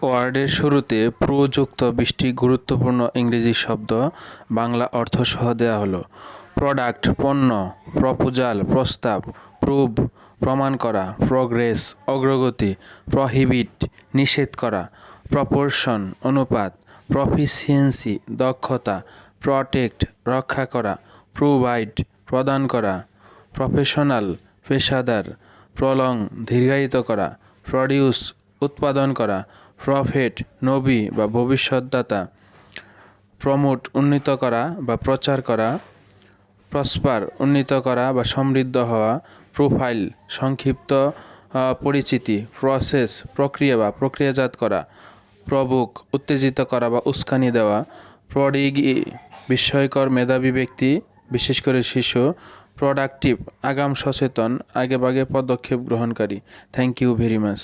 ওয়ার্ডের শুরুতে প্রযুক্ত 20টি গুরুত্বপূর্ণ ইংরেজি শব্দ বাংলা অর্থসহ দেওয়া হলো। প্রোডাক্ট পণ্য, প্রপোজাল প্রস্তাব, প্রুভ প্রমাণ করা, প্রোগ্রেস অগ্রগতি, প্রহিবিট নিষেধ করা, প্রপোর্শন অনুপাত, প্রফিসিয়েন্সি দক্ষতা, প্রটেক্ট রক্ষা করা, প্রোভাইড প্রদান করা, প্রফেশনাল পেশাদার, প্রলং দীর্ঘায়িত করা, প্রডিউস উৎপাদন করা, প্রফেট নবী বা ভবিষ্যৎদাতা, প্রমোট উন্নীত করা বা প্রচার করা, প্রসপার উন্নীত করা বা সমৃদ্ধ হওয়া, প্রোফাইল সংক্ষিপ্ত পরিচিতি, প্রসেস প্রক্রিয়া বা প্রক্রিয়াজাত করা, প্রভোক উত্তেজিত করা বা উস্কানি দেওয়া, প্রডিগি বিস্ময়কর মেধাবী ব্যক্তি বিশেষ করে শিশু, প্রোডাক্টিভ আগাম সচেতন আগেভাগে পদক্ষেপ গ্রহণকারী। Thank you very much.